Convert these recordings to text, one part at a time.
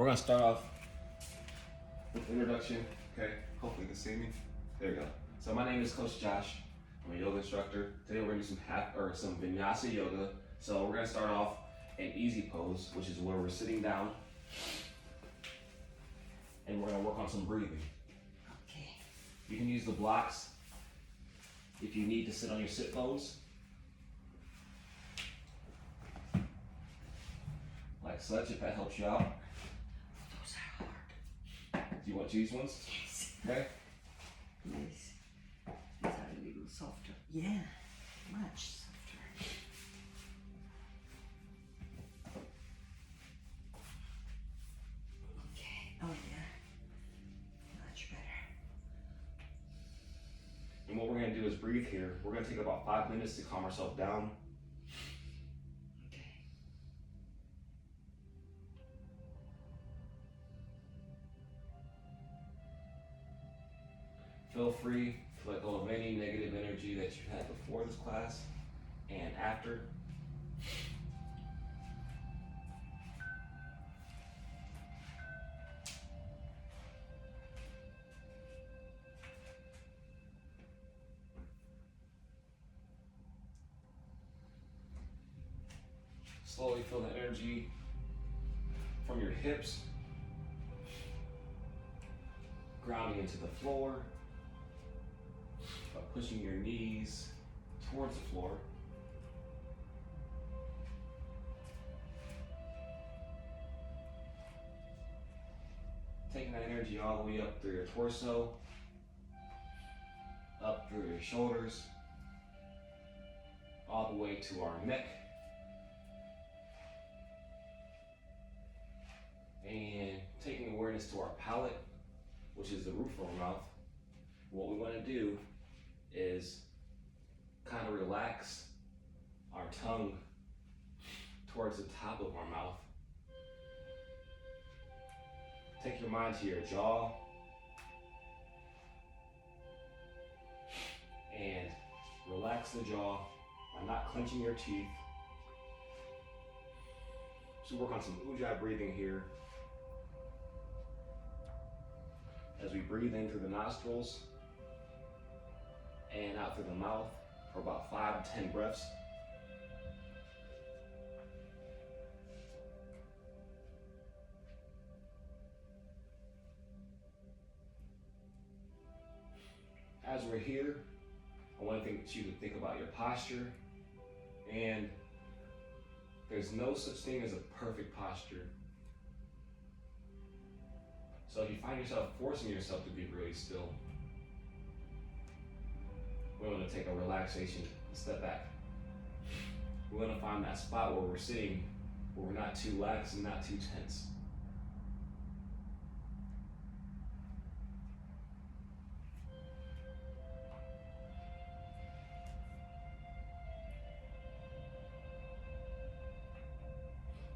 We're gonna start off with introduction. Okay, hopefully you can see me. There we go. So my name is Coach Josh. I'm a yoga instructor. Today we're gonna do some vinyasa yoga. So we're gonna start off in easy pose, which is where we're sitting down, and we're gonna work on some breathing. Okay. You can use the blocks if you need to sit on your sit bones, like such, if that helps you out. Those are hard. Do you want to use ones? Yes. Okay. Yes. These are a little softer. Yeah. Much softer. Okay. Oh yeah. Much better. And what we're gonna do is breathe here. We're gonna take about 5 minutes to calm ourselves down. Okay. Feel free to let go of any negative energy that you had before this class and after. Slowly feel the energy from your hips grounding into the floor, by pushing your knees towards the floor. Taking that energy all the way up through your torso, up through your shoulders, all the way to our neck. And taking awareness to our palate, which is the roof of our mouth. What we want to do is kind of relax our tongue towards the top of our mouth. Take your mind to your jaw and relax the jaw by not clenching your teeth. So work on some ujjayi breathing here. As we breathe in through the nostrils and out through the mouth for about 5 to 10 breaths. As we're here, I want you to think about your posture, and there's no such thing as a perfect posture. So if you find yourself forcing yourself to be really still, we want to take a relaxation and step back. We want to find that spot where we're sitting, where we're not too lax and not too tense.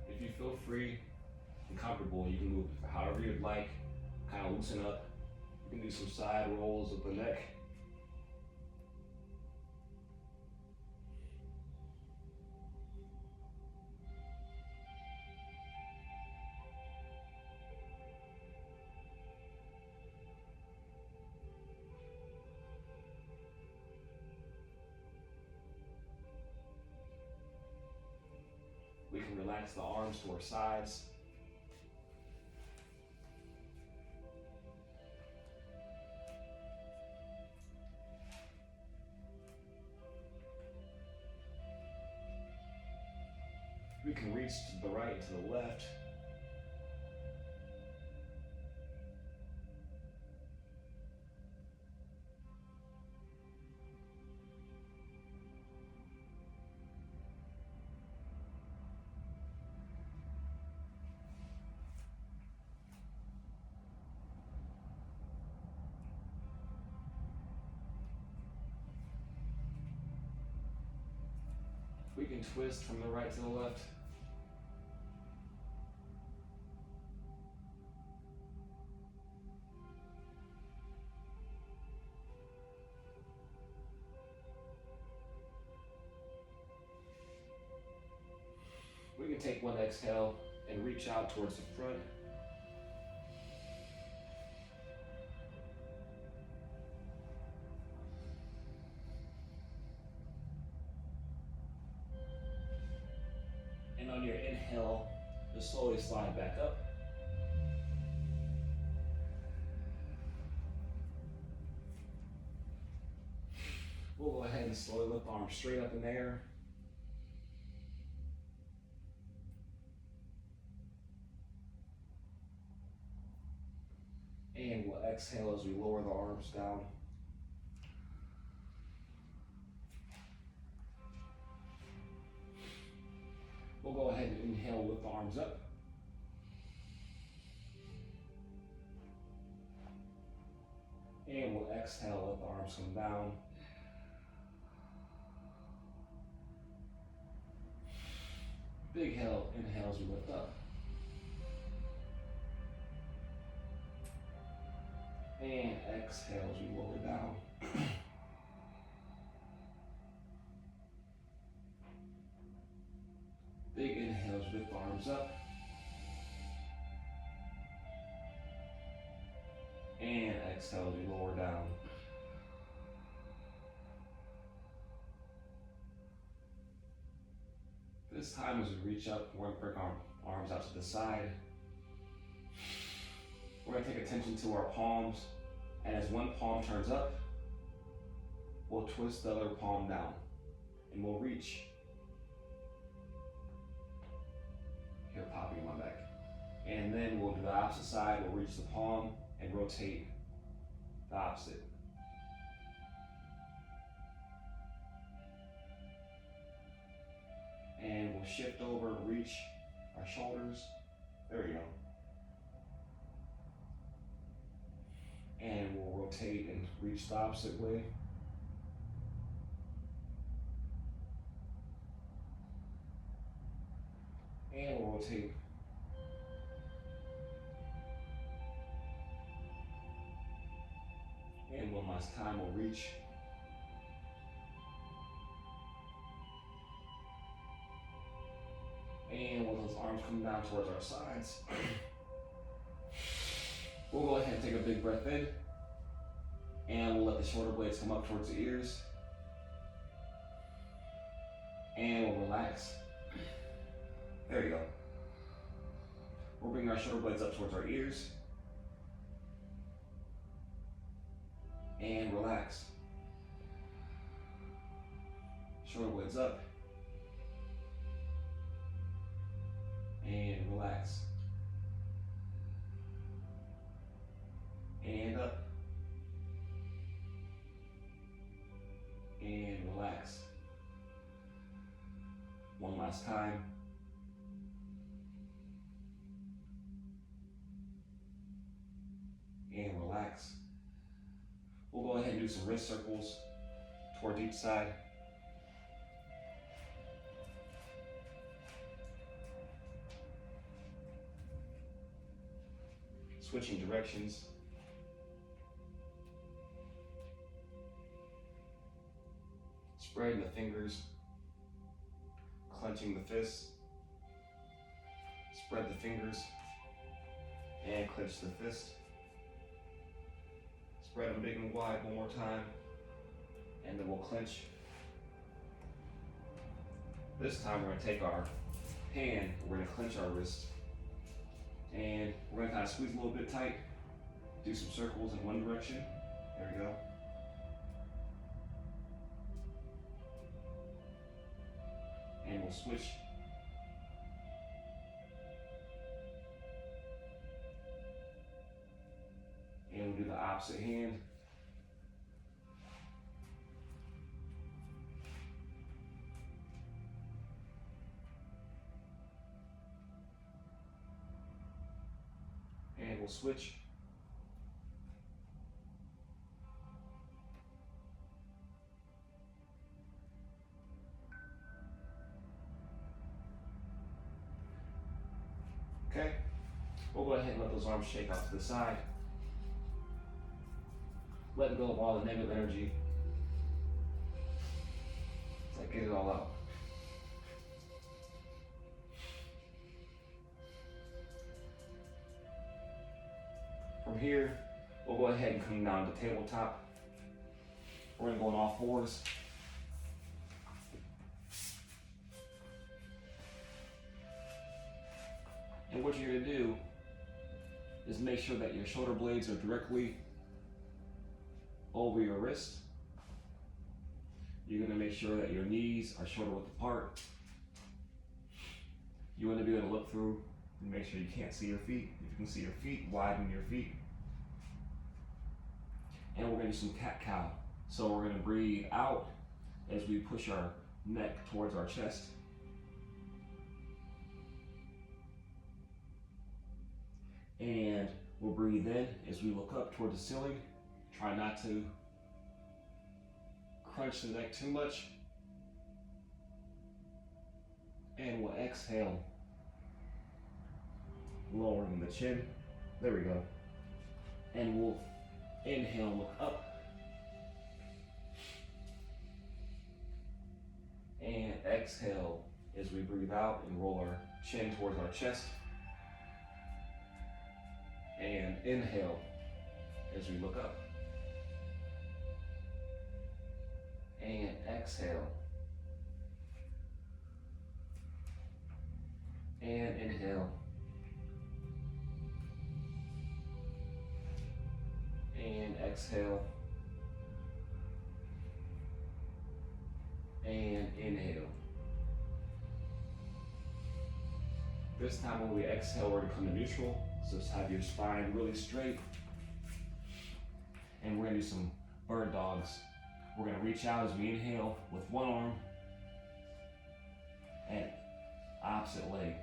If you feel free and comfortable, you can move however you'd like, kind of loosen up. You can do some side rolls of the neck. We can relax the arms to our sides. We can reach to the right and to the left. We can twist from the right to the left. We can take one exhale and reach out towards the front Just slowly slide back up. We'll go ahead and slowly lift the arms straight up in the air. And we'll exhale as we lower the arms down. We'll go ahead and inhale, lift the arms up. And we'll exhale, let the arms come down. Big inhale as we lift up. And exhale as we lower down. Big inhales, lift the arms up. And exhale as we lower down. This time as we reach up, we're going to bring our arms out to the side. We're going to take attention to our palms, and as one palm turns up, we'll twist the other palm down, and we'll reach. Here, popping in my back. And then we'll do the opposite side, we'll reach the palm and rotate the opposite. And we'll shift over, reach our shoulders. There we go. And we'll rotate and reach the opposite way. And we'll rotate. And one last time, we'll reach. And with those arms coming down towards our sides, we'll go ahead and take a big breath in. And we'll let the shoulder blades come up towards the ears. And we'll relax. There you go. We'll bring our shoulder blades up towards our ears. And relax. Shoulder blades up. And relax. And up. And relax. One last time. And relax. We'll go ahead and do some wrist circles towards each side. Switching directions. Spreading the fingers. Clenching the fists. Spread the fingers. And clench the fist. Spread them big and wide one more time. And then we'll clench. This time we're going to take our hand, we're going to clench our wrist. And we're going to kind of squeeze a little bit tight. Do some circles in one direction. There we go. And we'll switch. And we'll do the opposite hand. And we'll switch. Okay, we'll go ahead and let those arms shake out to the side. Letting go of all the negative energy. It's like get it all out. From here, we'll go ahead and come down to tabletop. We're going to go on all fours. And what you're gonna do is make sure that your shoulder blades are directly over your wrist. You're gonna make sure that your knees are shoulder width apart. You wanna be able to look through and make sure you can't see your feet. If you can see your feet, widen your feet. And we're gonna do some cat-cow. So we're gonna breathe out as we push our neck towards our chest. And we'll breathe in as we look up toward the ceiling. Try not to crunch the neck too much. And we'll exhale, lowering the chin. There we go. And we'll inhale, look up. And exhale as we breathe out and roll our chin towards our chest. And inhale as we look up. And exhale. And inhale. And exhale. And inhale. This time when we exhale, we're gonna come to neutral. So just have your spine really straight. And we're gonna do some bird dogs. We're gonna reach out as we inhale with one arm and opposite leg.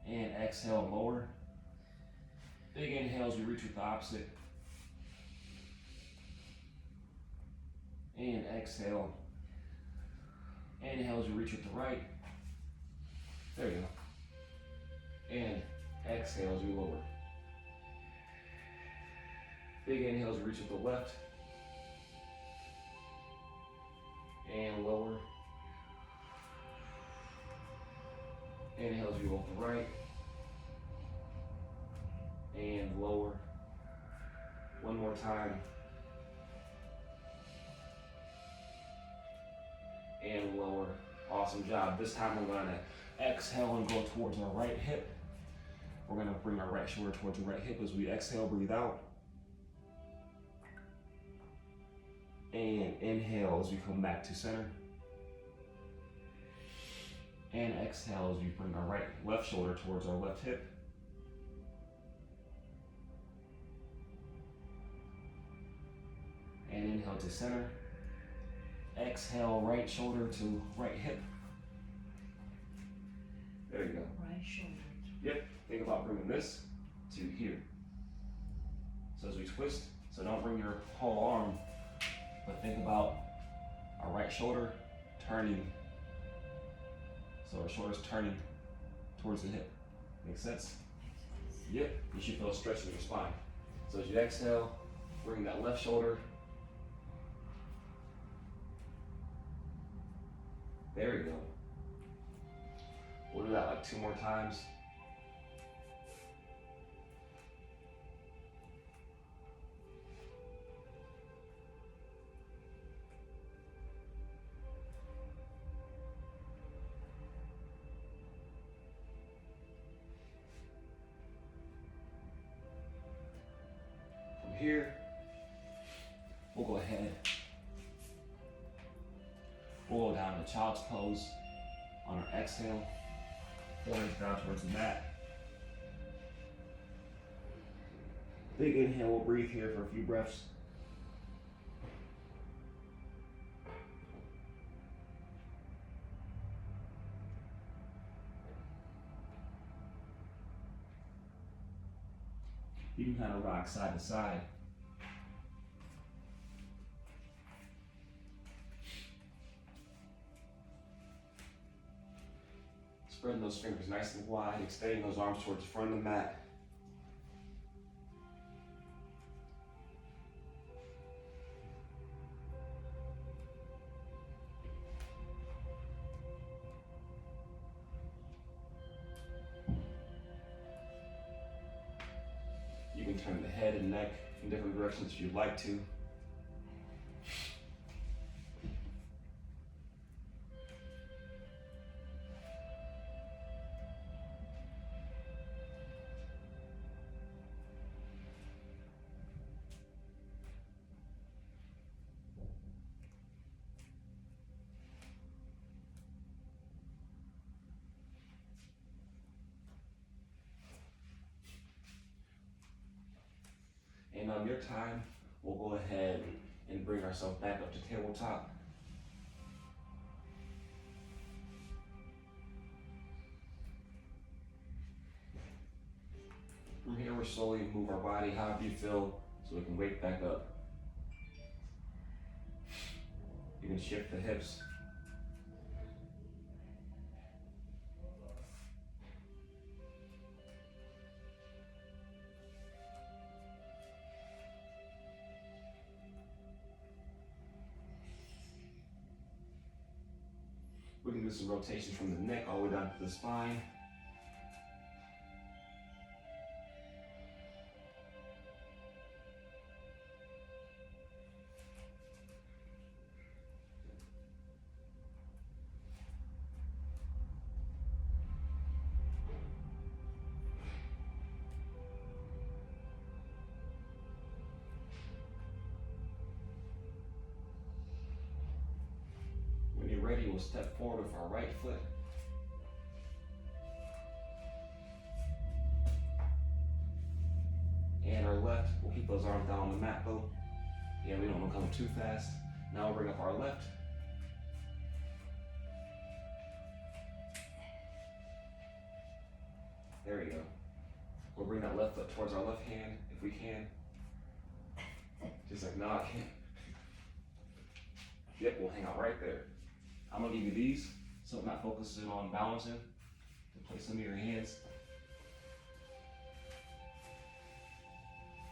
And exhale, lower. Big inhales, we reach with the opposite. And exhale. Inhales, we reach with the right. There you go. And exhales, we lower. Big inhales, we reach with the left. And lower. Inhales, we roll with the right. And lower. One more time. And lower. Awesome job. This time we're gonna exhale and go towards our right hip. We're gonna bring our right shoulder towards the right hip as we exhale, breathe out. And inhale as we come back to center. And exhale as we bring our left shoulder towards our left hip. And inhale to center. Exhale, right shoulder to right hip. There you go. Right shoulder. Yep. Think about bringing this to here. So as we twist, so don't bring your whole arm, but think about our right shoulder turning. So our shoulder's turning towards the hip. Make sense? Yep. You should feel a stretch in your spine. So as you exhale, bring that left shoulder. There you go. We'll do that like 2 more times. From here, we'll go ahead. We'll go down to child's pose on our exhale. Forehead down towards the mat. Big inhale, we'll breathe here for a few breaths. You can kind of rock side to side. Spreading those fingers nice and wide, extending those arms towards the front of the mat. You can turn the head and neck in different directions if you'd like to. And on your time, we'll go ahead and bring ourselves back up to tabletop. From here, we'll slowly move our body however you feel so we can wake back up. You can shift the hips. We can do some rotations from the neck all the way down to the spine. When you're ready, we'll step forward with our right foot. And our left, we'll keep those arms down on the mat though. Yeah, we don't want to come too fast. Now we'll bring up our left. There we go. We'll bring that left foot towards our left hand if we can. Just like, no, I can't. Yep, we'll hang out right there. I'm gonna give you these, so I'm not focusing on balancing. To place them in your hands.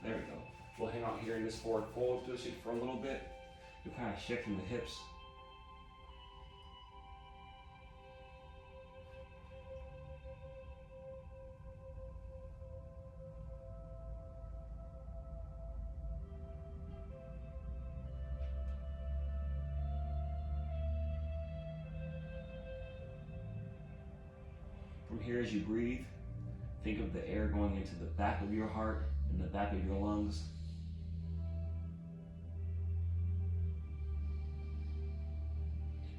There we go. We'll hang out here in this forward fold position for a little bit. You're kind of shifting the hips. From here, as you breathe, think of the air going into the back of your heart and the back of your lungs.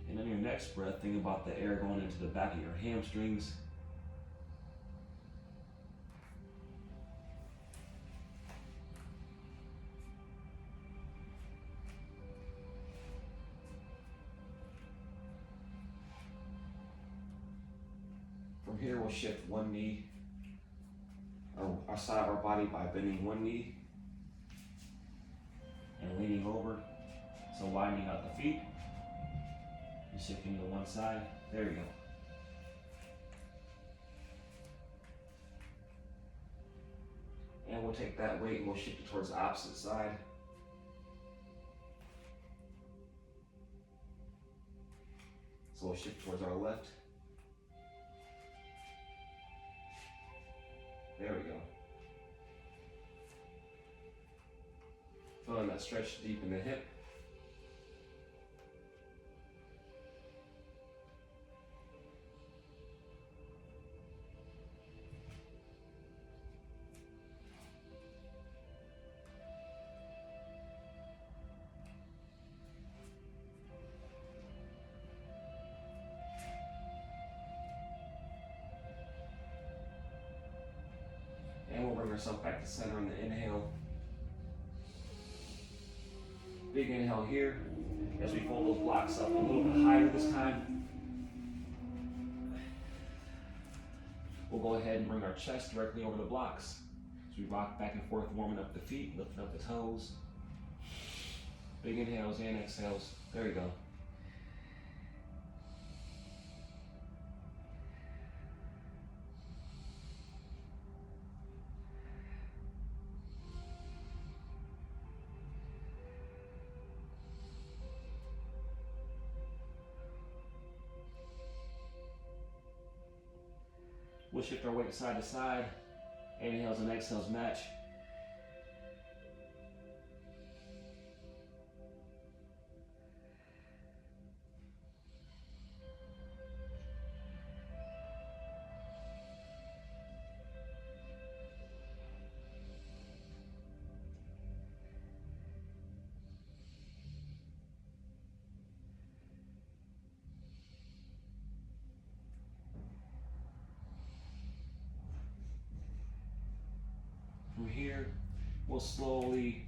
And on your next breath, think about the air going into the back of your hamstrings. From here, we'll shift one knee, or our side of our body by bending one knee and leaning over. So widening out the feet and shifting to one side. There we go. And we'll take that weight and we'll shift it towards the opposite side. So we'll shift towards our left. There we go. Feeling that stretch deep in the hip. And we'll bring ourselves back to center on the inhale. Big inhale here as we fold those blocks up a little bit higher this time. We'll go ahead and bring our chest directly over the blocks. As we rock back and forth, warming up the feet, lifting up the toes. Big inhales and exhales. There we go. We'll shift our weight side to side. Inhales and exhales match. From here, we'll slowly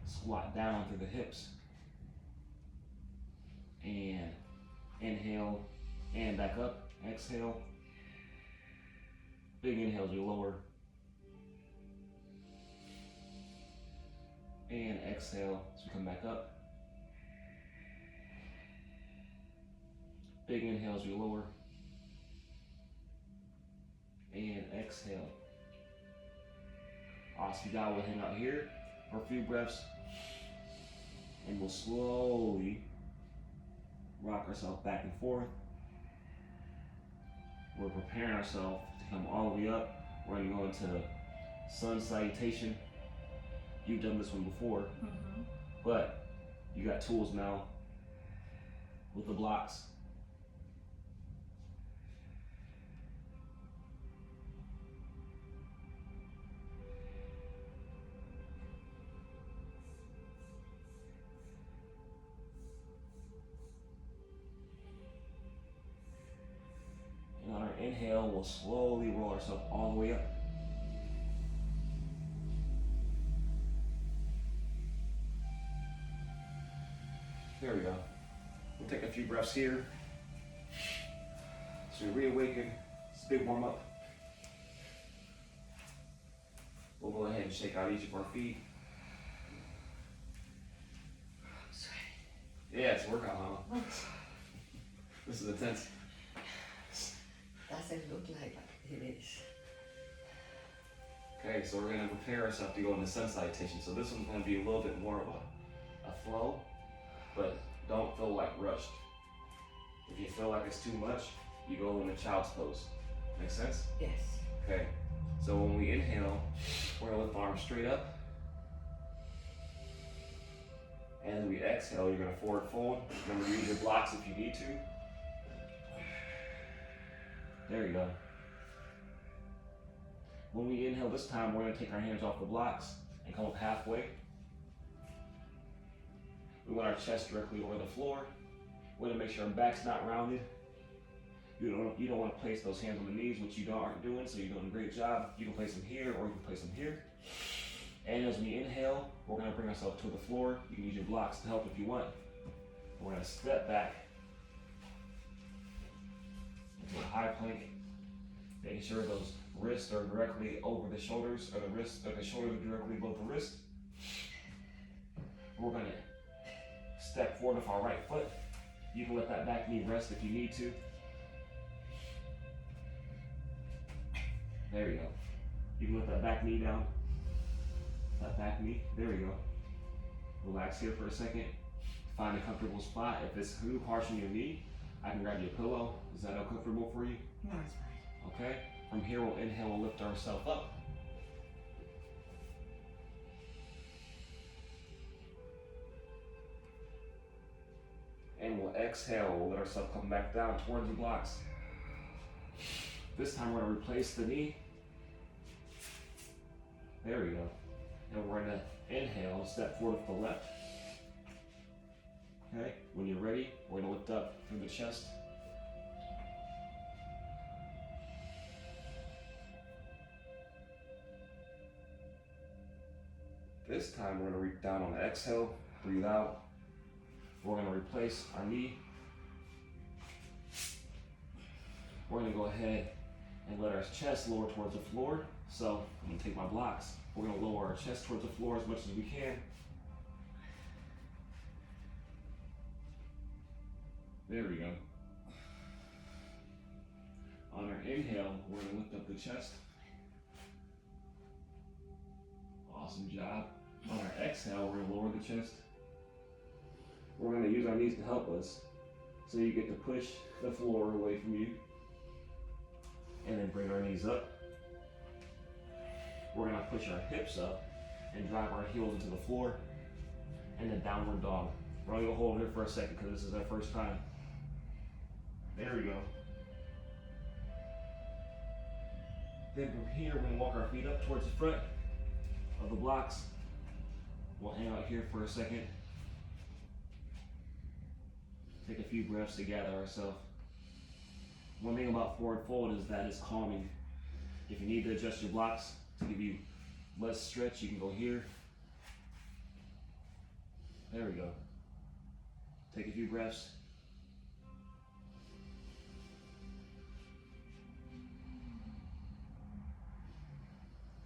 squat down through the hips. And inhale and back up. Exhale. Big inhales, we lower. And exhale as we come back up. Big inhales, we lower. And exhale. Awesome job. We'll hang out here for a few breaths. And we'll slowly rock ourselves back and forth. We're preparing ourselves to come all the way up. We're going to go into sun salutation. You've done this one before, but you got tools now with the blocks. And on our inhale, we'll slowly roll ourselves all the way up. There we go. We'll take a few breaths here. So we reawaken. It's a big warm up. We'll go ahead and shake out each of our feet. Yeah, it's a workout, Mama. This is intense. Doesn't look like it is. Okay, so we're gonna prepare ourselves to go into sun salutation. So this one's gonna be a little bit more of a flow, but don't feel like rushed. If you feel like it's too much, you go into child's pose. Make sense? Yes. Okay, so when we inhale, we're gonna lift arms straight up. And then we exhale, you're gonna forward fold. Remember to use your blocks if you need to. There you go. When we inhale this time, we're gonna take our hands off the blocks and come up halfway. We want our chest directly over the floor. We want to make sure our back's not rounded. You don't want to place those hands on the knees, which you aren't doing, so you're doing a great job. You can place them here or you can place them here. And as we inhale, we're going to bring ourselves to the floor. You can use your blocks to help if you want. We're going to step back into a high plank, making sure those wrists are directly over the shoulders, or the shoulders are directly above the wrist. We're going to step forward with our right foot. You can let that back knee rest if you need to. There you go. You can let that back knee down. That back knee, there we go. Relax here for a second. Find a comfortable spot. If it's too harsh on your knee, I can grab you a pillow. Is that uncomfortable for you? No, it's fine. Okay. From here, we'll inhale, we'll lift ourselves up. And we'll exhale, we'll let ourselves come back down towards the blocks. This time we're going to replace the knee. There we go. And we're going to inhale, step forward with the left. Okay, when you're ready, we're going to lift up through the chest. This time we're going to reach down on the exhale, breathe out. We're going to replace our knee. We're going to go ahead and let our chest lower towards the floor. So I'm going to take my blocks. We're going to lower our chest towards the floor as much as we can. There we go. On our inhale, we're going to lift up the chest. Awesome job. On our exhale, we're going to lower the chest. We're going to use our knees to help us. So you get to push the floor away from you. And then bring our knees up. We're going to push our hips up and drive our heels into the floor. And then downward dog. We're only going to hold here for a second because this is our first time. There we go. Then from here, we're going to walk our feet up towards the front of the blocks. We'll hang out here for a second. Take a few breaths to gather ourselves. One thing about forward fold is that it's calming. If you need to adjust your blocks to give you less stretch, you can go here. There we go. Take a few breaths.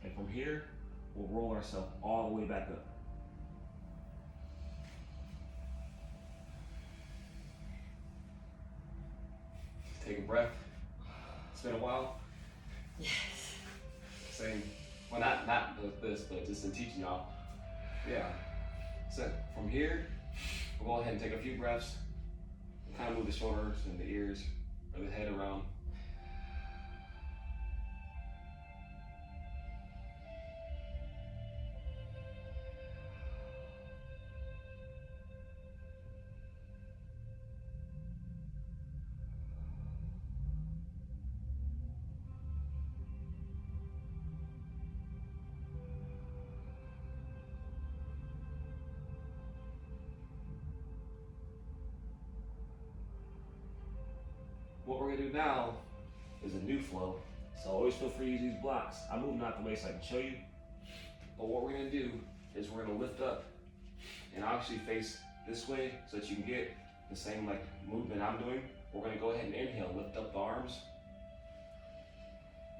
And from here, we'll roll ourselves all the way back up. Take a breath. It's been a while. Yes. Same. Well, not this, but just in teaching y'all. Yeah. So from here, we'll go ahead and take a few breaths. Kind of move the shoulders and the ears or the head around. What we're gonna do now is a new flow. So always feel free to use these blocks. I'm moving out the way so I can show you. But what we're gonna do is we're gonna lift up and I'll actually face this way so that you can get the same like movement I'm doing. We're gonna go ahead and inhale, lift up the arms.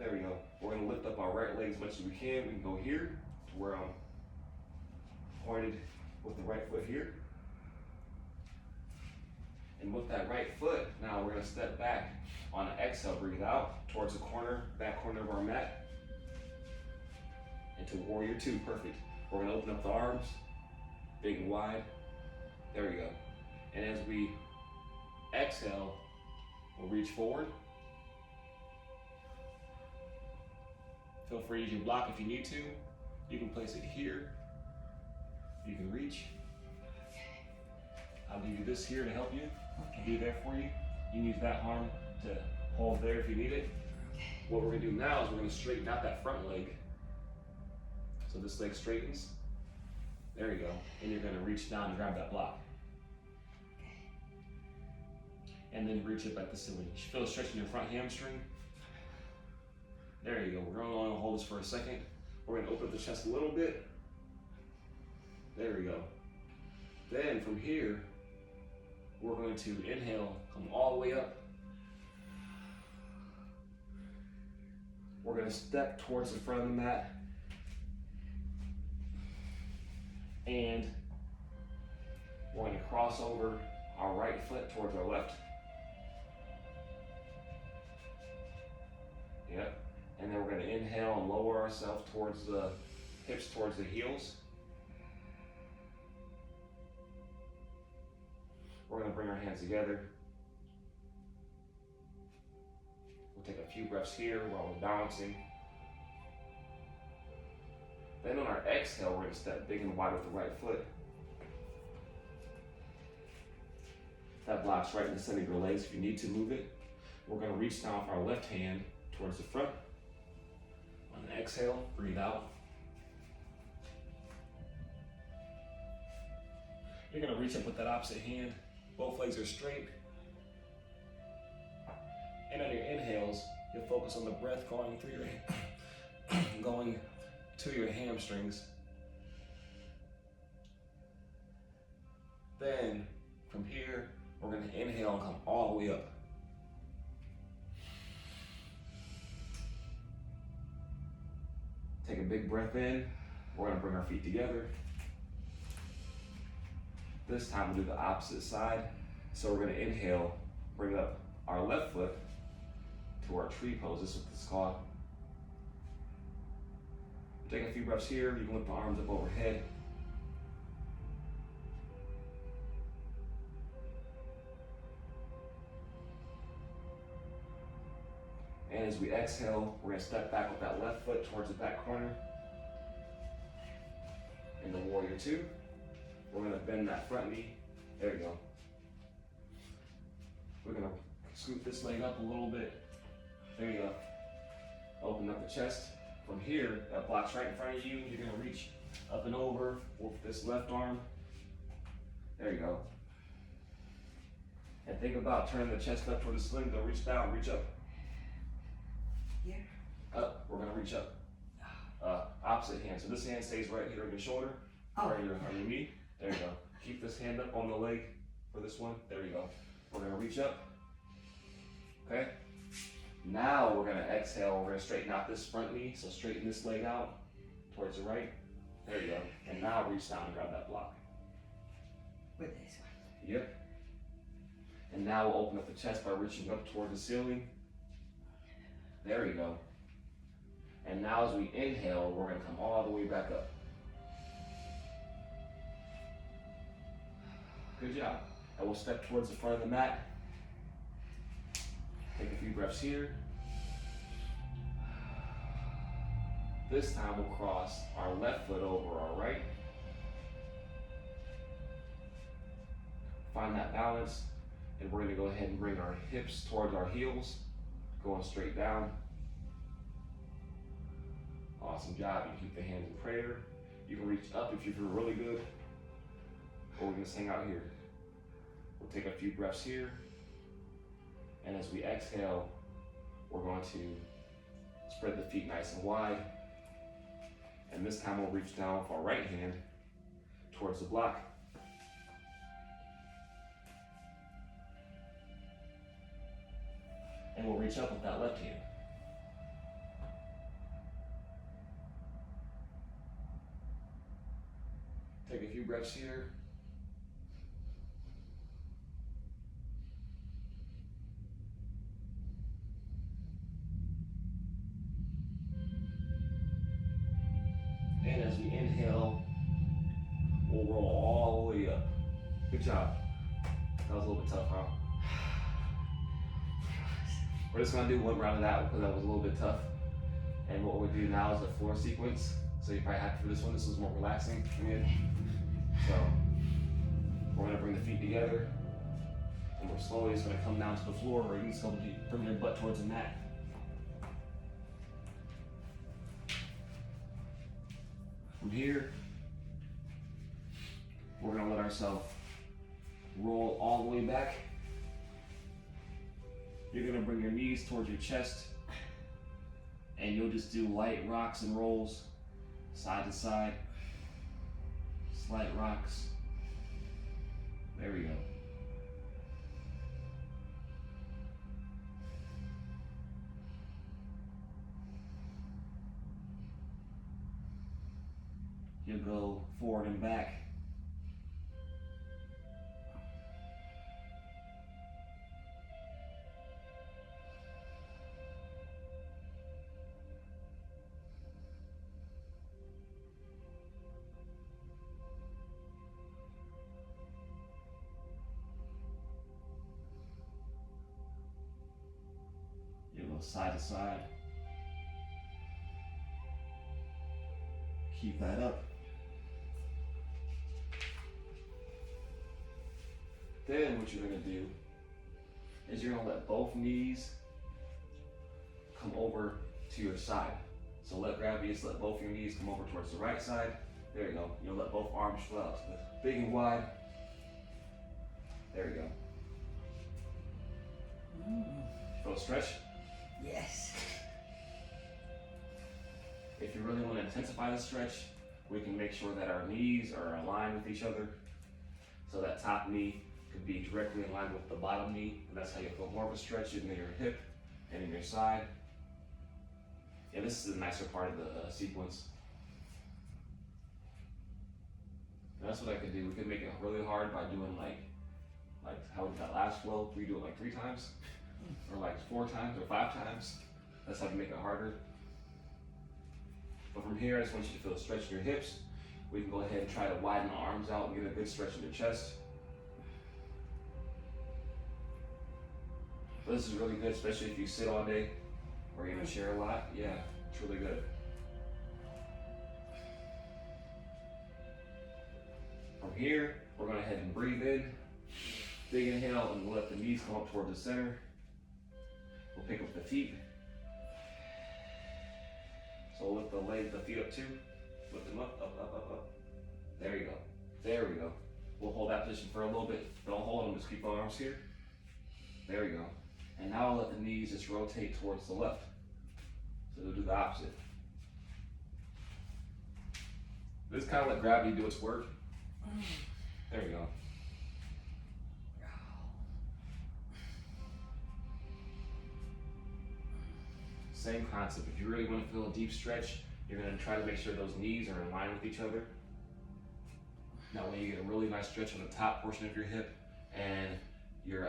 There we go. We're gonna lift up our right leg as much as we can. We can go here to where I'm pointed with the right foot here. And with that right foot, now we're gonna step back on an exhale, breathe out towards the corner, back corner of our mat. Into warrior two, perfect. We're gonna open up the arms, big and wide. There we go. And as we exhale, we'll reach forward. Feel free to use your block if you need to. You can place it here. You can reach. I'll give you this here to help you. Be there for you. You can use that arm to hold there if you need it. Okay. What we're gonna do now is we're gonna straighten out that front leg. So this leg straightens. There you go. And you're gonna reach down and grab that block. And then reach up at the ceiling. You should feel a stretch in your front hamstring. There you go. We're gonna hold this for a second. We're gonna open up the chest a little bit. There we go. Then from here, we're going to inhale, come all the way up. We're going to step towards the front of the mat. And we're going to cross over our right foot towards our left. Yep. And then we're going to inhale and lower ourselves towards the hips, towards the heels. We're gonna bring our hands together. We'll take a few breaths here while we're balancing. Then on our exhale, we're gonna step big and wide with the right foot. That blocks right in the center of your legs if you need to move it. We're gonna reach down with our left hand towards the front. On the exhale, breathe out. You're gonna reach up with that opposite hand. Both legs are straight. And on your inhales, you'll focus on the breath going through your going to your hamstrings. Then from here, we're gonna inhale and come all the way up. Take a big breath in. We're gonna bring our feet together. This time we'll do the opposite side. So we're gonna inhale, bring up our left foot to our tree pose. This is what this is called. Take a few breaths here. You can lift the arms up overhead. And as we exhale, we're gonna step back with that left foot towards the back corner. In the warrior two. We're gonna bend that front knee. There you go. We're gonna scoot this leg up a little bit. There you go. Open up the chest. From here, that block's right in front of you. You're gonna reach up and over with this left arm. There you go. And think about turning the chest up toward the ceiling. Don't reach down, reach up. Here? Up, we're gonna reach up. opposite hand. So this hand stays right here on your shoulder, Oh. or on your knee. There you go. Keep this hand up on the leg for this one. There you go. We're gonna reach up. Okay. Now we're gonna exhale. We're gonna straighten out this front knee. So straighten this leg out towards the right. There you go. And now reach down and grab that block. With this one. Yep. And now we'll open up the chest by reaching up toward the ceiling. There you go. And now as we inhale, we're gonna come all the way back up. Good job. And we'll step towards the front of the mat. Take a few breaths here. This time we'll cross our left foot over our right. Find that balance, and we're gonna go ahead and bring our hips towards our heels, going straight down. Awesome job. You keep the hands in prayer. You can reach up if you feel really good, or we can just hang out here. We'll take a few breaths here, and as we exhale, we're going to spread the feet nice and wide. And this time we'll reach down with our right hand towards the block. And we'll reach up with that left hand. Take a few breaths here. And as we inhale, we'll roll all the way up. Good job. That was a little bit tough, huh? We're just gonna do one round of that because that was a little bit tough. And what we'll do now is a floor sequence. So you're probably happy for this one. This was more relaxing for me. So we're gonna bring the feet together, and we're slowly just gonna come down to the floor, or you can still bring your butt towards the mat. From here, we're gonna let ourselves roll all the way back. You're gonna bring your knees towards your chest, and you'll just do light rocks and rolls, side to side, slight rocks. There we go. You'll go forward and back. You go side to side. Keep that up. Then what you're gonna do is you're gonna let both knees come over to your side. So let gravity just let both your knees come over towards the right side. There you go. You'll let both arms swell out big and wide. There you go. Feel a stretch? Yes. If you really want to intensify the stretch, we can make sure that our knees are aligned with each other. So that top knee could be directly in line with the bottom knee, and that's how you feel more of a stretch in your hip and in your side. Yeah, this is the nicer part of the sequence. And that's what I could do. We could make it really hard by doing like how we did that last flow. We do it like 3 times, or like 4 times, or 5 times. That's how we make it harder. But from here, I just want you to feel a stretch in your hips. We can go ahead and try to widen the arms out and get a good stretch in your chest. But this is really good, especially if you sit all day or you're in a chair a lot. Yeah, it's really good. From here, we're going to head and breathe in. Big inhale, and we'll let the knees come up towards the center. We'll pick up the feet. So we'll lift the feet up too. Lift them up, up, up, up, up. There you go. There we go. We'll hold that position for a little bit. Don't hold them, just keep the arms here. There we go. And now I'll let the knees just rotate towards the left. So we'll do the opposite. This kind of let gravity do its work. There we go. Same concept. If you really want to feel a deep stretch, you're going to try to make sure those knees are in line with each other. That way you get a really nice stretch on the top portion of your hip and your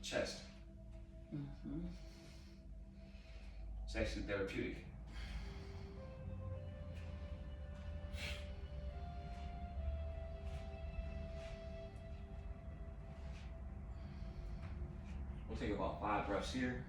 chest. It's actually therapeutic. We'll take about 5 breaths here.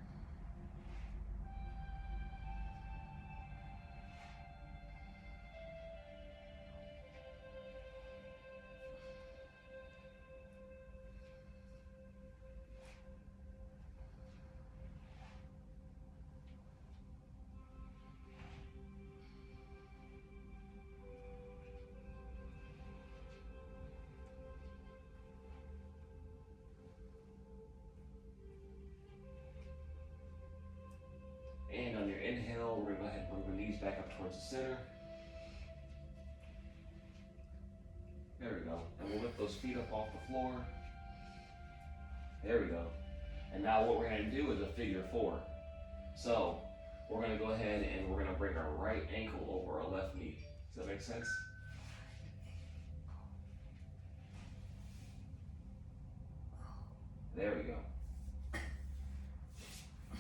And on your inhale, we're gonna go ahead and bring the knees back up towards the center. There we go. And we'll lift those feet up off the floor. There we go. And now what we're gonna do is a figure 4. So we're gonna go ahead and we're gonna bring our right ankle over our left knee. Does that make sense? There we go.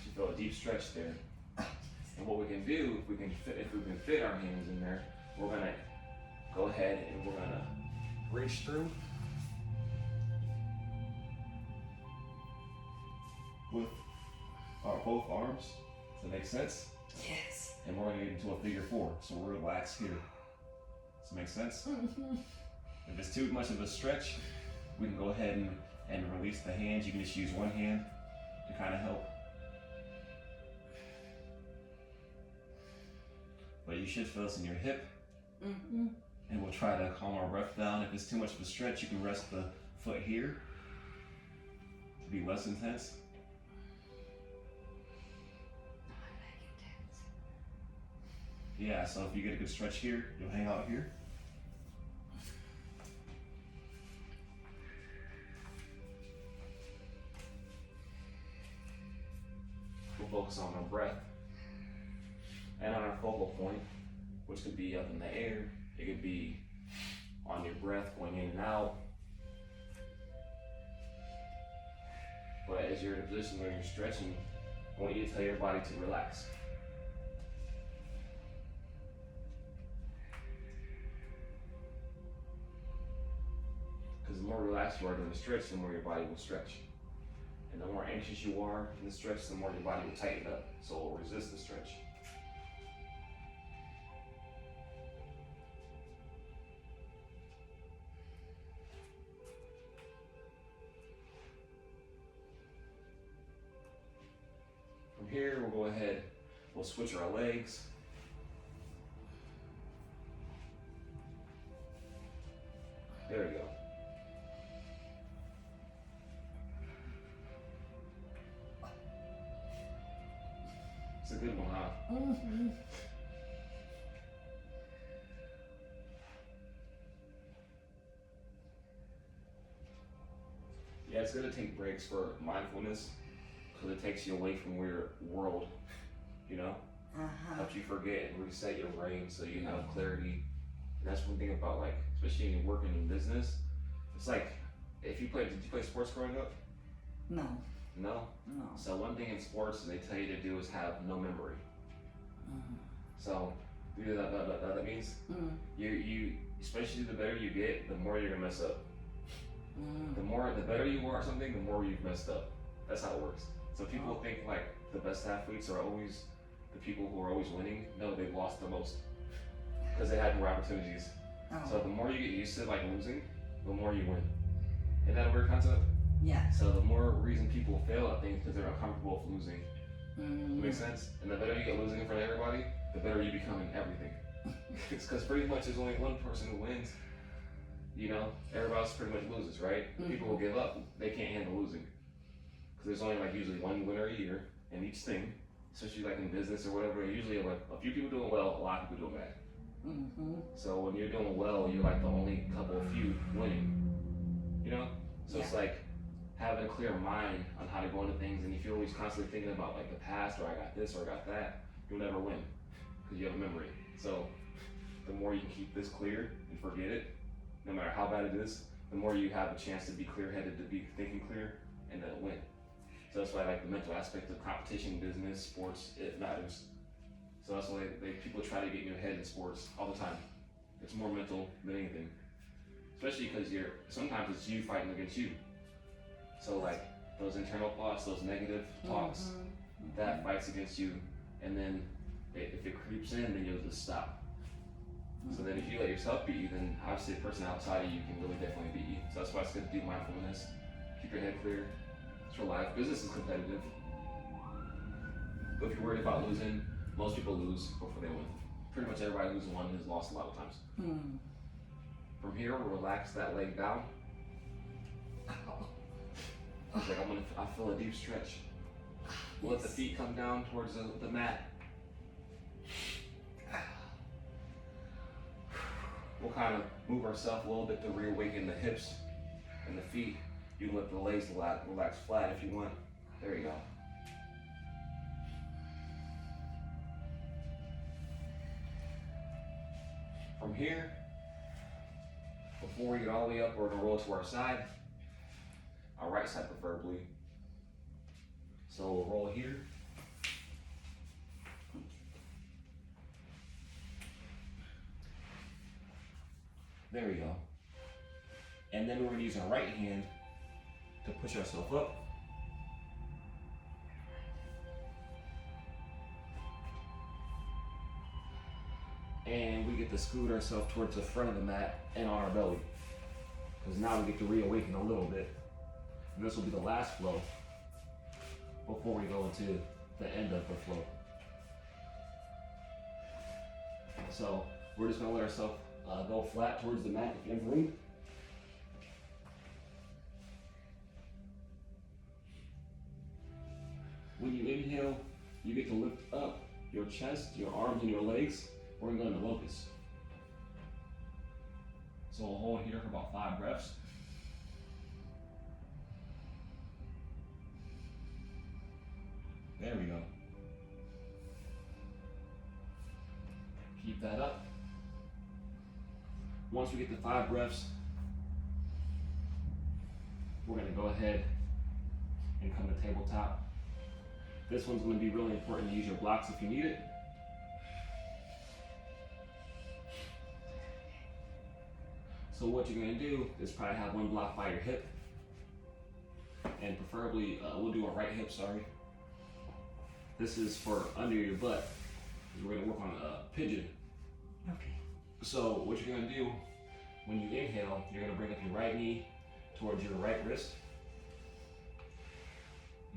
You feel a deep stretch there. And what we can do, if we can fit our hands in there, we're gonna go ahead and we're gonna reach through with our both arms. Does that make sense? Yes. And we're gonna get into a figure 4. So we're relaxed here. Does that make sense? If it's too much of a stretch, we can go ahead and release the hands. You can just use one hand to kind of help. But you should feel this in your hip. And we'll try to calm our breath down. If it's too much of a stretch, you can rest the foot here to be less intense. Yeah, so if you get a good stretch here, you'll hang out here. We'll focus on our breath and on our focal point, which could be up in the air. It could be on your breath going in and out. But as you're in a position where you're stretching, I want you to tell your body to relax. Because the more relaxed you are during the stretch, the more your body will stretch. And the more anxious you are in the stretch, the more your body will tighten up, so it will resist the stretch. From here, we'll go ahead, we'll switch our legs. There we go. It's a good one, huh? Yeah, it's gonna take breaks for mindfulness because it takes you away from your world, you know? Helps you forget and reset your brain so you have clarity. And that's one thing about, like, especially when you're working in business, it's like, did you play sports growing up? No. No? No. So one thing in sports they tell you to do is have no memory. So, you know that means? You especially the better you get, the more you're gonna mess up. The better you are at something, the more you've messed up. That's how it works. So people think like the best athletes are always the people who are always winning. No, they've lost the most because they had more opportunities. So the more you get used to like losing, the more you win. Isn't that a weird concept? Yeah. So the more reason people fail at things because they're uncomfortable with losing. Makes sense? And the better you get losing in front of everybody, the better you become in everything. It's because pretty much there's only one person who wins. You know, everybody else pretty much loses, right? People who give up, they can't handle losing. Because there's only like usually one winner a year in each thing, especially like in business or whatever. Usually like a few people doing well, a lot of people doing bad. Mm-hmm. So when you're doing well, you're like the only couple of few winning. You know? So it's like having a clear mind on how to go into things, and if you're always constantly thinking about like the past, or I got this or I got that, you'll never win because you have a memory. So the more you can keep this clear and forget it, no matter how bad it is, the more you have a chance to be clear-headed, to be thinking clear, and then win. So that's why like the mental aspect of competition, business, sports, it matters. So that's why people try to get in your head in sports all the time. It's more mental than anything, especially because sometimes it's you fighting against you. So like those internal thoughts, those negative talks, that fights against you, and then if it creeps in, then you'll just stop. So then if you let yourself beat you, then obviously the person outside of you can really definitely beat you. So that's why it's good to do mindfulness, keep your head clear. It's your life. Business is competitive. But if you're worried about losing, most people lose before they win. Pretty much everybody who's won has lost a lot of times. From here, we'll relax that leg down. It's like I feel a deep stretch. We'll let the feet come down towards the mat. We'll kind of move ourselves a little bit to reawaken the hips and the feet. You can let the legs relax flat if you want. There you go. From here, before we get all the way up, we're gonna roll to our side. Our right side preferably. So we'll roll here. There we go. And then we're gonna use our right hand to push ourselves up. And we get to scoot ourselves towards the front of the mat and on our belly. Because now we get to reawaken a little bit. And this will be the last flow before we go into the end of the flow. So we're just gonna let ourselves go flat towards the mat if you have room. When you inhale, you get to lift up your chest, your arms, and your legs. We're gonna go into locust. So we'll hold here for about 5 breaths. There we go. Keep that up. Once we get to 5 breaths, we're gonna go ahead and come to tabletop. This one's gonna be really important to use your blocks if you need it. So what you're gonna do is probably have one block by your hip, and preferably, we'll do our right hip, sorry. This is for under your butt, because we're gonna work on a pigeon. Okay. So what you're gonna do, when you inhale, you're gonna bring up your right knee towards your right wrist.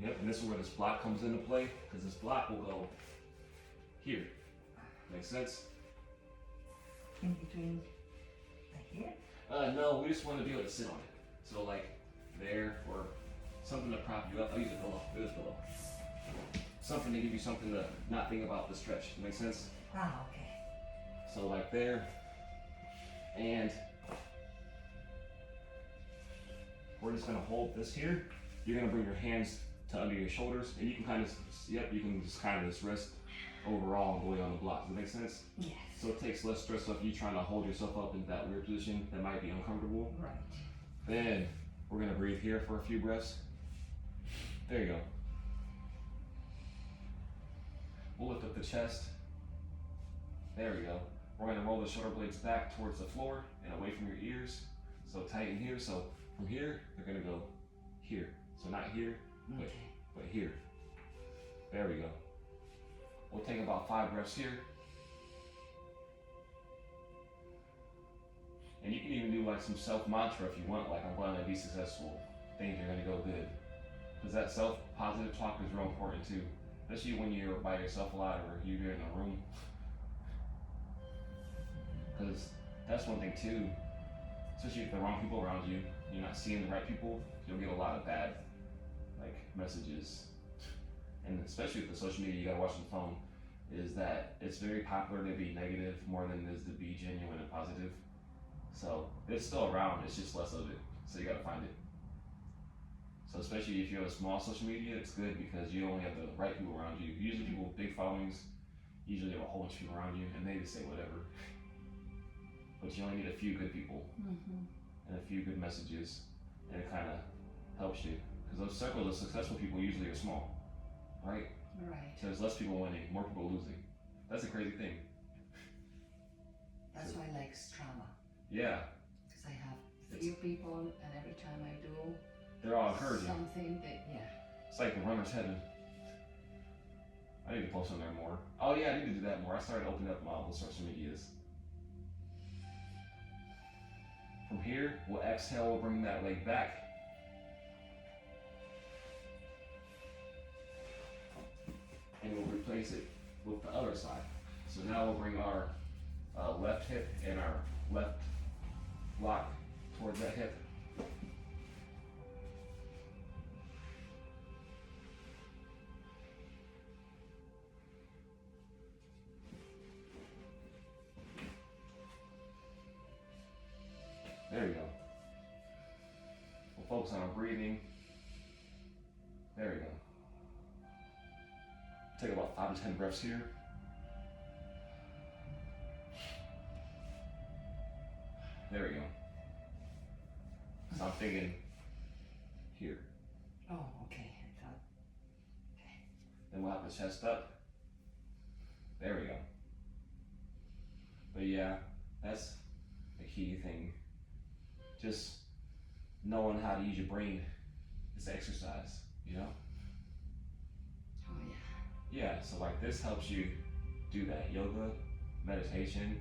Yep, and this is where this block comes into play, because this block will go here. Make sense? In between the hip? No, we just want to be able to sit on it. So like there, or something to prop you up. I'll use a pillow. Do this pillow. Something to give you something to not think about the stretch. Make sense? Ah, okay. So like there, and we're just gonna hold this here. You're gonna bring your hands to under your shoulders, and you can kind of, you can just kind of just rest overall and go away on the block. Does that make sense? Yes. So it takes less stress of you trying to hold yourself up in that weird position that might be uncomfortable. Right. Then we're gonna breathe here for a few breaths. There you go. We'll lift up the chest. There we go. We're gonna roll the shoulder blades back towards the floor and away from your ears. So tighten here. So from here, they're gonna go here. So not here, but here. There we go. We'll take about 5 breaths here. And you can even do like some self-mantra if you want, like I'm going to be successful, things are gonna go good. Because that self-positive talk is real important too. Especially when you're by yourself a lot or you're in a room. Because that's one thing too, especially if the wrong people around you, you're not seeing the right people, you'll get a lot of bad like messages. And especially with the social media, you gotta watch the phone. is that it's very popular to be negative more than it is to be genuine and positive. So it's still around, it's just less of it. So you gotta find it. So especially if you have a small social media, it's good because you only have the right people around you. Usually people with big followings usually have a whole bunch of people around you and they just say whatever. But you only need a few good people and a few good messages, and it kind of helps you. Because those circles of successful people usually are small, right? Right. So there's less people winning, more people losing. That's a crazy thing. That's why I like Strava. Yeah, Because I have few people, and every time I do they're all encouraging. something that, yeah. It's like the runner's heaven. I need to post on there more. Oh yeah, I need to do that more. I started opening up my little social medias. From here, we'll exhale, we'll bring that leg back. And we'll replace it with the other side. So now we'll bring our left hip and our left block towards that hip. There we go. We'll focus on our breathing. There we go. Take about 5 to 10 breaths here. There we go. So I'm thinking here. Oh, okay. I thought, Then we'll have the chest up. There we go. But yeah, that's the key thing. Just knowing how to use your brain is exercise, you know? oh yeah. Yeah, so like this helps you do that yoga, meditation,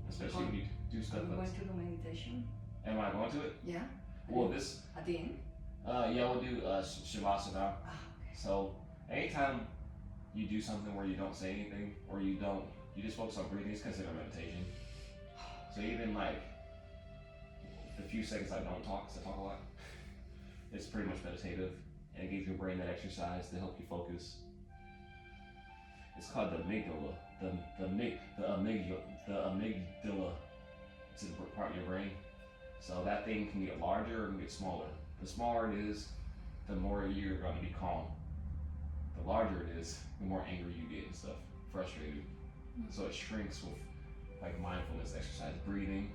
especially when you do stuff Are we like going to do meditation? Am I going to it? Yeah? Well, this, At the end? yeah, we'll do Shavasana. Ah, okay. So anytime you do something where you don't say anything or you just focus on breathing, it's considered meditation. So even like the few seconds I don't talk, because I talk a lot, it's pretty much meditative, and it gives your brain that exercise to help you focus. It's called the amygdala. The amygdala. It's a part of your brain. So that thing can get larger or it can get smaller. The smaller it is, the more you're going to be calm. The larger it is, the more angry you get and stuff, frustrated. So it shrinks with like mindfulness exercise, breathing,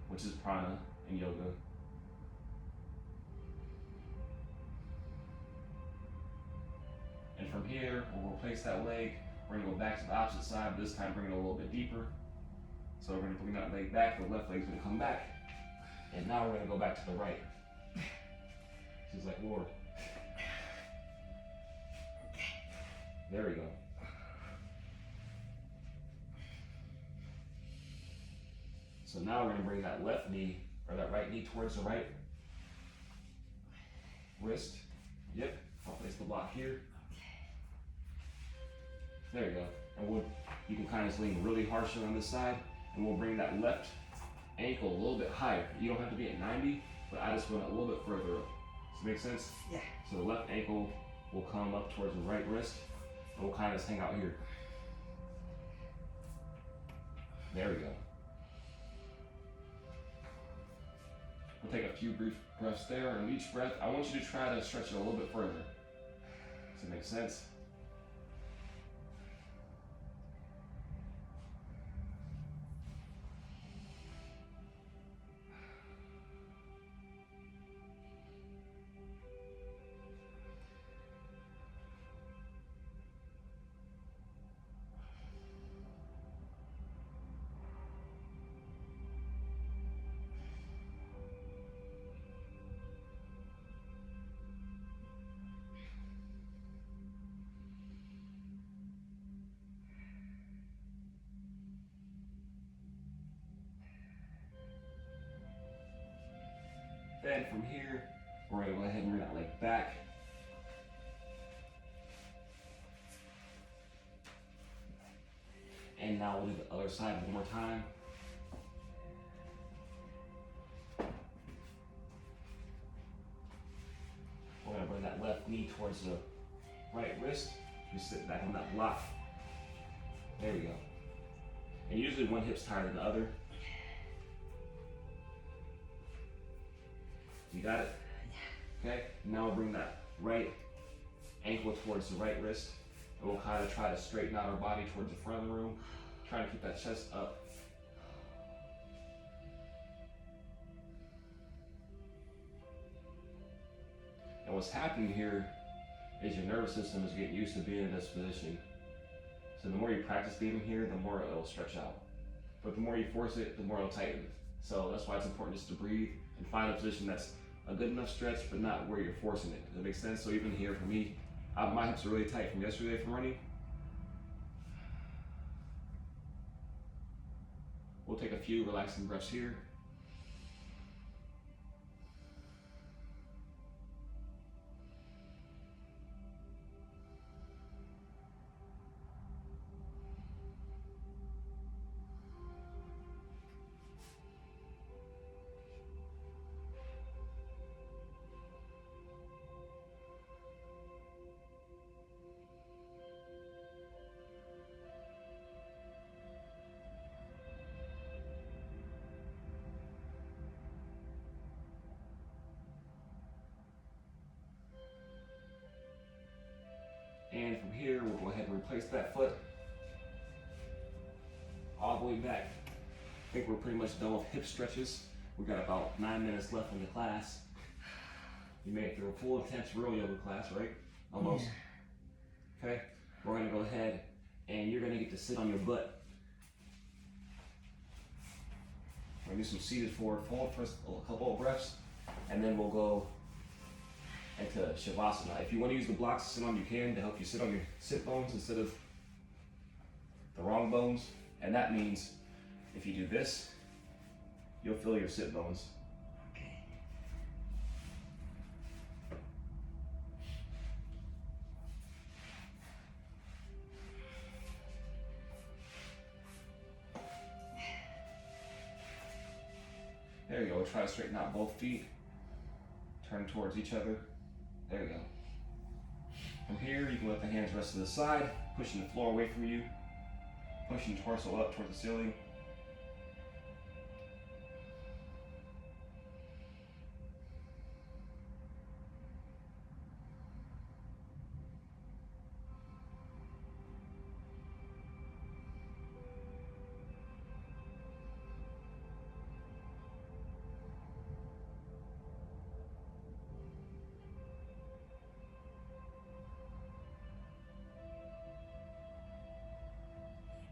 which is prana in yoga. And from here, we'll replace that leg. We're gonna go back to the opposite side, but this time bring it a little bit deeper. So we're gonna bring that leg back, the left leg's gonna come back. And now we're gonna go back to the right. She's like, Lord. There we go. So now we're gonna bring that left knee, or that right knee towards the right wrist. Yep, I'll place the block here. There you go. And you can kind of lean really harsher on this side, and we'll bring that left ankle a little bit higher. You don't have to be at 90, but I just went a little bit further up. Does it make sense? Yeah. So the left ankle will come up towards the right wrist, and we'll kind of just hang out here. There we go. We'll take a few brief breaths there, and each breath, I want you to try to stretch it a little bit further. Does it make sense? Then from here, we're gonna go ahead and bring that leg back. And now we'll do the other side one more time. We're gonna bring that left knee knee towards the right wrist. You sit back on that block. There we go. And usually one hip's higher than the other. You got it? Okay, now we'll bring that right ankle towards the right wrist. And we'll kind of try to straighten out our body towards the front of the room. Trying to keep that chest up. And what's happening here is your nervous system is getting used to being in this position. So the more you practice being here, the more it'll stretch out. But the more you force it, the more it'll tighten. So that's why it's important just to breathe and find a position that's a good enough stretch, but not where you're forcing it. Does that make sense? So even here for me, my hips are really tight from yesterday from running. We'll take a few relaxing breaths here. And from here, we'll go ahead and replace that foot all the way back. I think we're pretty much done with hip stretches. We've got about 9 minutes left in the class. You made it through a full intense real yoga class, right? Almost. Yeah. Okay, we're gonna go ahead and you're gonna get to sit on your butt. We're gonna do some seated forward fold for a couple of breaths, and then we'll go into Shavasana. If you want to use the blocks to sit on, you can, to help you sit on your sit bones instead of the wrong bones. And that means if you do this, you'll feel your sit bones. Okay. There you go. Try to straighten out both feet. Turn towards each other. There you go. From here, you can let the hands rest to the side, pushing the floor away from you, pushing torso up towards the ceiling.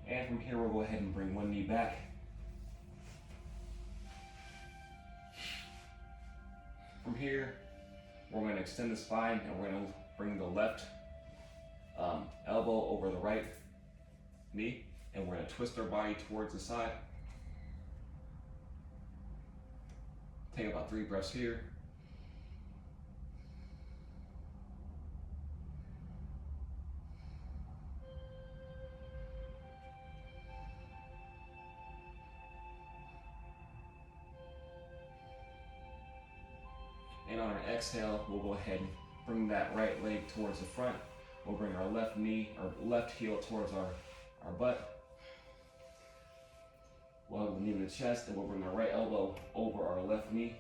And from here, we'll go ahead and bring one knee back. From here, we're going to extend the spine and we're going to bring the left elbow over the right knee, and we're going to twist our body towards the side. Take about 3 breaths here. And on our exhale, we'll go ahead and bring that right leg towards the front. We'll bring our left knee, or left heel towards our butt. We'll have the knee to the chest, and we'll bring our right elbow over our left knee.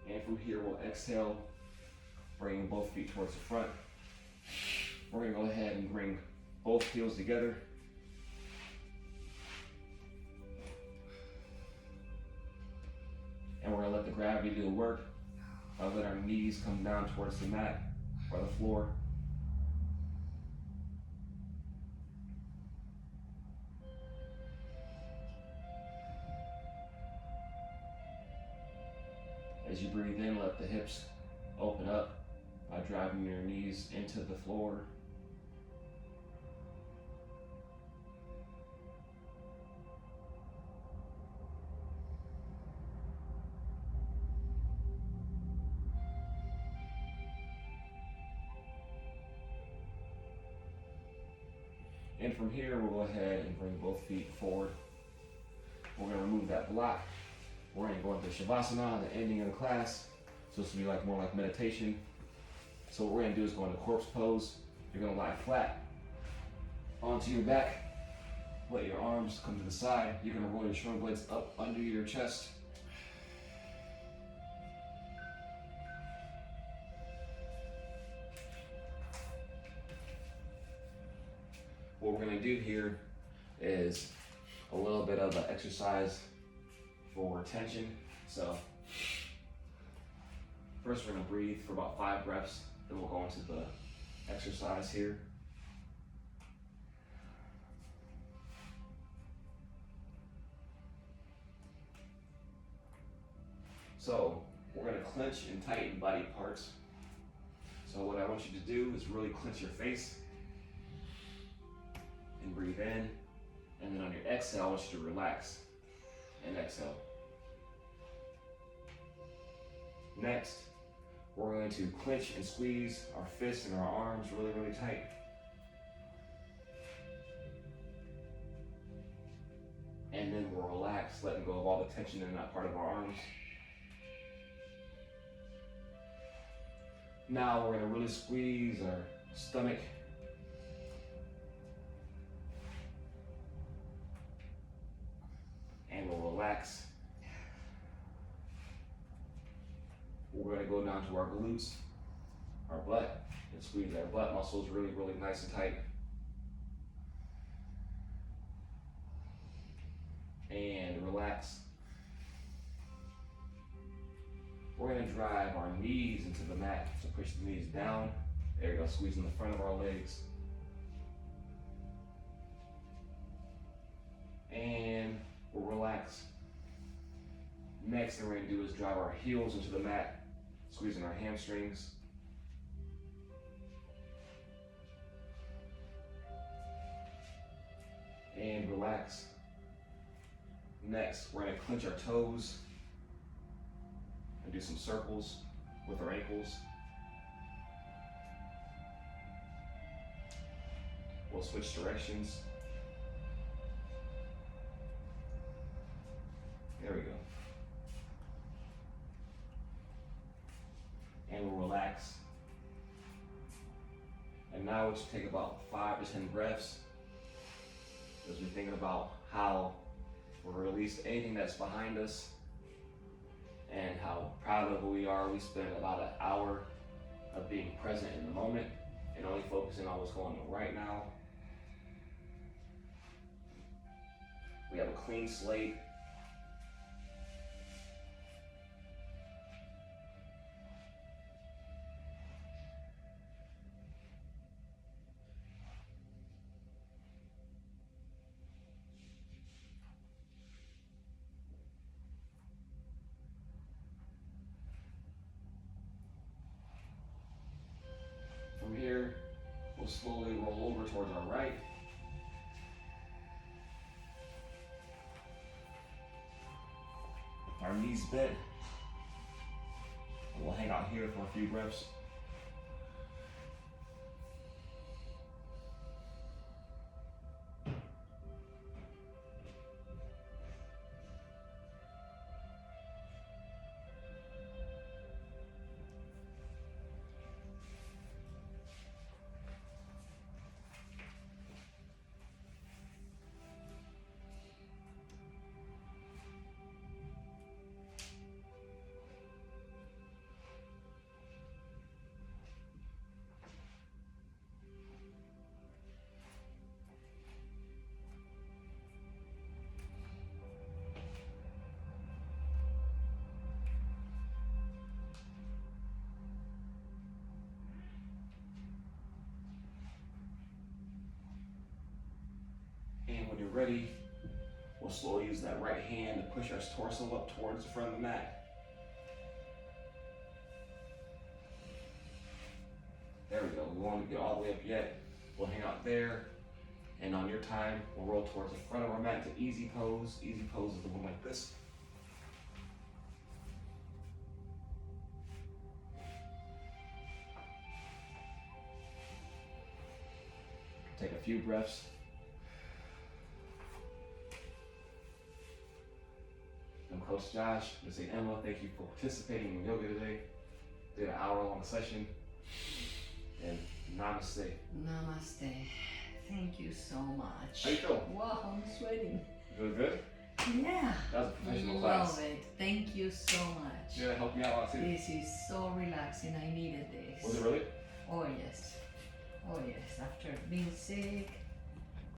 And from here, we'll exhale, bringing both feet towards the front. We're going to go ahead and bring both heels together. And we're going to let the gravity do the work. I'll let our knees come down towards the mat or the floor. As you breathe in, let the hips open up by driving your knees into the floor. And from here, we'll go ahead and bring both feet forward. We're gonna remove that block. We're gonna go into Shavasana, the ending of the class. So this will be like more like meditation. So what we're gonna do is go into corpse pose. You're gonna lie flat onto your back. Let your arms come to the side. You're gonna roll your shoulder blades up under your chest. What we're gonna do here is a little bit of an exercise for tension. So first we're gonna breathe for about 5 breaths, then we'll go into the exercise here. So we're gonna clench and tighten body parts. So what I want you to do is really clench your face and breathe in. And then on your exhale, I want you to relax and exhale. Next, we're going to clench and squeeze our fists and our arms really, really tight. And then we'll relax, letting go of all the tension in that part of our arms. Now we're gonna really squeeze our stomach. And we'll relax. We're gonna go down to our glutes, our butt, and squeeze our butt muscles really, really nice and tight. And relax. We're gonna drive our knees into the mat, so push the knees down. There you go, squeezing the front of our legs. And we'll relax. Next thing we're gonna do is drive our heels into the mat, squeezing our hamstrings. And relax. Next, we're gonna clench our toes and do some circles with our ankles. We'll switch directions. There we go. And we'll relax. And now we'll just take about 5 to 10 breaths as we're thinking about how we'll release anything that's behind us and how proud of who we are. We spend about an hour of being present in the moment and only focusing on what's going on right now. We have a clean slate. From here, we'll slowly roll over towards our right. Our knees bent. And we'll hang out here for a few breaths. And when you're ready, we'll slowly use that right hand to push our torso up towards the front of the mat. There we go. We won't get all the way up yet. We'll hang out there. And on your time, we'll roll towards the front of our mat to easy pose. Easy pose is the one like this. Take a few breaths Coach Josh. Miss Emma, thank you for participating in yoga today. Did an hour-long session. And namaste. Namaste. Thank you so much. How you feel? Wow, I'm sweating. You doing good? Yeah. That was a professional Love class. it. Thank you so much. Yeah, that helped me out a lot too. This is so relaxing. I needed this. Was it really? Oh yes. Oh yes. After being sick,